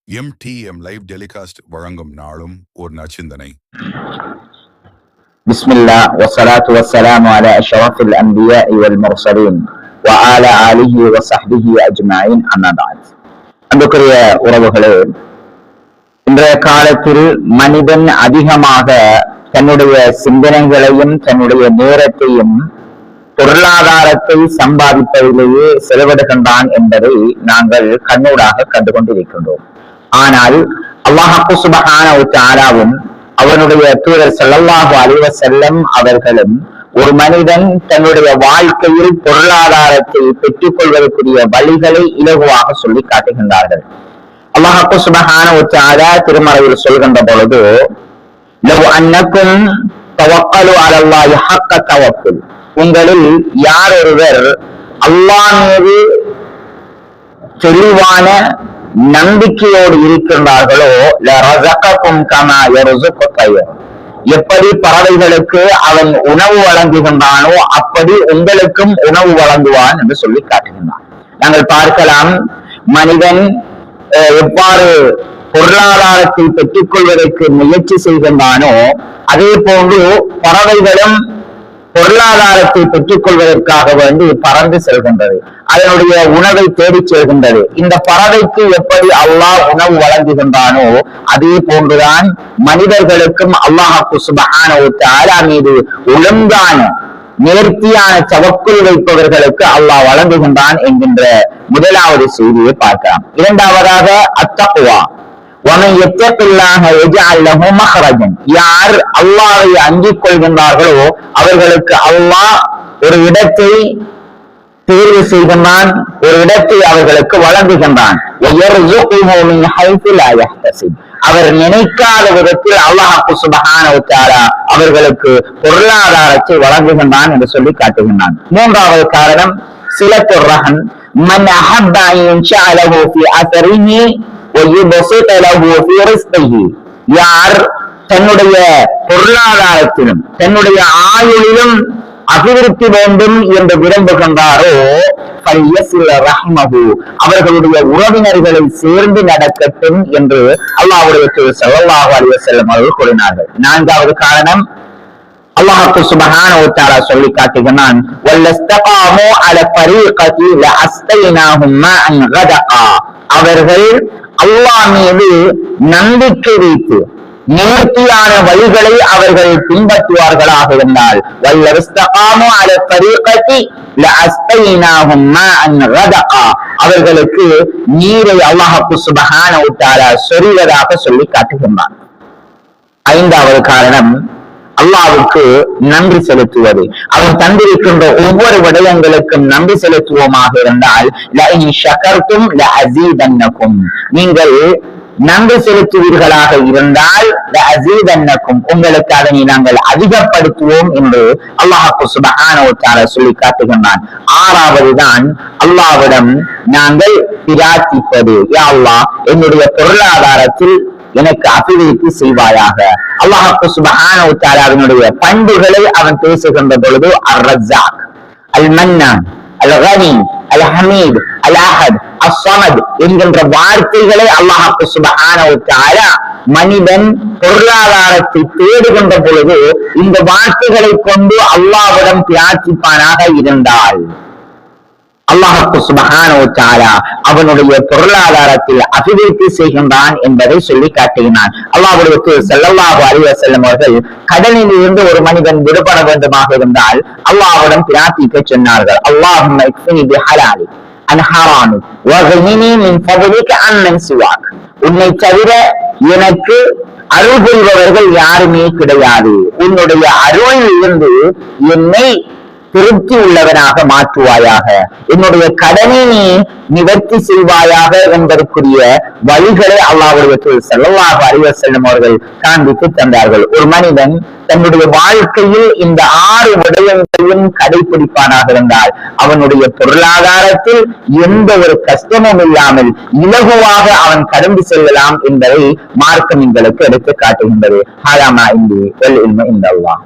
MTM live telecast வழங்கும் நாளும் ஒரு நற்சிந்தனை. பிஸ்மில்லாஹ் வஸ்ஸலாத்து வஸ்ஸலாமு அலா அஷ்ரஃபில் அன்பியாஇ வல் முர்ஸலீன் வ அலா ஆலிஹி வ ஸஹ்பிஹி அஜ்மஈன் அம்மா பஅத். அன்புக்குரிய உறவுகளே, இன்றைய காலத்தில் மனிதன் அதிகமாக தன்னுடைய சிந்தனைகளையும் தன்னுடைய நேரத்தையும் பொருளாதாரத்தை சம்பாதிப்பதிலேயே செலவிடுகின்றான் என்பதை நாங்கள் கண்ணூடாக கண்டுகொண்டிருக்கின்றோம். ஆனால் அல்லாஹ் சுப்ஹானஹு வ தஆலாவும் அவனுடைய தூதர் ஸல்லல்லாஹு அலைஹி வஸல்லம் அவர்களும் ஒரு மனிதன் தன்னுடைய வாழ்க்கையில் பொருளாதாரத்தை பெற்றுக் கொள்வதற்குரிய வழிகளை இலகுவாக சொல்லி காட்டுகின்றார்கள். அல்லாஹ் சுப்ஹானஹு வ தஆலா திருமறையில் சொல்கின்ற பொழுது, லவ் அன்னக்கும் தவக்கலு அலல்லாஹி ஹக்க தவக்குல், உங்களில் யார் ஒருவர் அல்லாஹ் மீது தெளிவான நம்பிக்கையோடு இருக்கின்றார்களோ, எப்படி பறவைகளுக்கு அவன் உணவு வழங்குகின்றானோ அப்படி உங்களுக்கும் உணவு வழங்குவான் என்று சொல்லி காட்டுகின்றான். நாங்கள் பார்க்கலாம், மனிதன் எவ்வாறு பொருளாதாரத்தை பெற்றுக் கொள்வதற்கு முயற்சி செய்கின்றானோ அதே போன்று பறவைகளும் பொருளாதாரத்தை பெற்றுக் கொள்வதற்காக வேண்டி பறந்து செல்கின்றது, அதனுடைய உணவை தேடிச் செல்கின்றது. இந்த பறவைக்கு எப்படி அல்லாஹ் உணவு வழங்குகின்றானோ அதே போன்றுதான் மனிதர்களுக்கும் அல்லாஹ் சுப்ஹானஹு வ தஆலா மீது ஒழுங்கான நேர்த்தியான தவக்குல் வைப்பவர்களுக்கு அல்லாஹ் வழங்குகின்றான் என்கின்ற முதலாவது செய்தியை பார்க்கலாம். இரண்டாவதாக அத்தக்வா, யார் அல்லாஹ்வை அஞ்சிக் கொள்கின்றார்களோ அவர்களுக்கு அல்லாஹ் ஒரு இடத்தை தேர்வு செய்கின்றான், ஒரு இடத்தை அவர்களுக்கு வழங்குகின்றான். அவர் நினைக்காத விதத்தில் அல்லாஹ் சுப்ஹானஹு வ தஆலா அவர்களுக்கு பொருளாதாரத்தை வழங்குகின்றான் என்று சொல்லி காட்டுகின்றான். மூன்றாவது காரணம் சிலத்துர் ரஹம், மன் அஹப்ப அன் யன்ஷஅ லஹு ஃபீ அஸரிஹி யார் தன்னுடைய பொருளாதாரத்திலும் தன்னுடைய ஆயுளிலும் அபிவிருத்தி வேண்டும் என்று விரும்புகின்றாரோ அவர்களுடைய உறவினர்களை சேர்ந்து நடக்கட்டும் என்று அல்லாஹ்வுடைய தூதர் ஸல்லல்லாஹு அலைஹி வஸல்லம் அவர்கள் கூறினார்கள். நான்காவது காரணம் அல்லாஹ் சுப்ஹானஹு வ தஆலா சொல்லி காட்டுகிறான், வல்லஸ்தகாமு அல தரீகதி லஅஸ்தைனாஹும் மாஅன் கதகா, அவர்கள் அல்லாஹ் மீது நம்பிக்கை வைத்து நேர்த்தியான வழிகளை அவர்கள் பின்பற்றுவார்களாக இருந்தால் அவர்களுக்கு நீரை அல்லாஹ் சுப்ஹானஹு வ தஆலா சொரிவதாக சொல்லி காட்டுகின்றான். ஐந்தாவது காரணம் அல்லாஹ்வுக்கு நன்றி செலுத்துவது. அவன் தந்திருக்கின்ற ஒவ்வொரு விடயங்களுக்கும் நன்றி செலுத்துவோமாக இருந்தால் நீங்கள் நன்றி செலுத்துவீர்களாக இருந்தால் உங்களுக்கு அதனை நாங்கள் அதிகப்படுத்துவோம் என்று அல்லாஹ் சுப்ஹானஹு வ தஆலா சொல்லி காட்டுகின்றான். ஆறாவது தான் அல்லாஹ்விடம் நாங்கள் பிரார்த்திப்பது, யா அல்லாஹ் என்னுடைய பொருளாதாரத்தில் எனக்கு அபிவிருத்தி செய்வாயாக. அல்லாஹ் சுப்ஹானஹு வ தஆலாவினுடைய பண்புகளை அவன் பேசுகின்ற பொழுது அர் ரஸாக், அல் மன்னான், அல் கனி, அல் ஹமீத், அல் அஹத், அஸ் ஸமத் என்கின்ற வார்த்தைகளை அல்லாஹ் சுப்ஹானஹு வ தஆலா மனிதன் பொருளாதாரத்தை தேடுகின்ற பொழுது இந்த வார்த்தைகளை கொண்டு அல்லாஹ்விடம் பிரார்த்திப்பானாக இருந்தால் அல்லாஹ் சுப்ஹானஹு வ தஆலா அவனுடைய பொருளாதாரத்தில் அபிவிருத்தி செய்கின்றான் என்பதை சொல்லி காட்டுகிறான். அல்லாஹ்வுடைய தூதர் ஸல்லல்லாஹு அலைஹி வஸல்லம் அவர்கள் கடனில் இருந்து ஒரு மனிதன் விடுபட வேண்டுமாக இருந்தால் அல்லாஹ்விடம் பிரார்த்திக்க சொன்னார்கள். அல்லாஹும்ம இக்ஃபினி பிஹலாலி அன் ஹராமி வக்னினி மின் ஃபضلிக அம்மன் சிவாக், உன்னை தவிர எனக்கு அருள் புரிபவர்கள் யாருமே கிடையாது, உன்னுடைய அருளில் இருந்து என்னை திருப்தி உள்ளவனாக மாற்றுவாயாக, என்னுடைய கடனை நீ நிவர்த்தி செய்வாயாக என்பதற்குரிய வழிகளை அல்லாஹ்வுடைய தூதர் ஸல்லல்லாஹு அலைஹி வஸல்லம் அவர்கள் காண்பித்து தந்தார்கள். ஒரு மனிதன் தன்னுடைய வாழ்க்கையில் இந்த 6 விடயங்களையும் கடைபிடிப்பானாக இருந்தால் அவனுடைய பொருளாதாரத்தில் எந்த ஒரு கஷ்டமும் இல்லாமல் இலகுவாக அவன் கடந்து செல்லலாம் என்பதை மார்க்கம் எங்களுக்கு எடுத்து காட்டுகின்றது. ஹாலாமா இந்தி வல் இல்மு இன்தல்லாஹ்.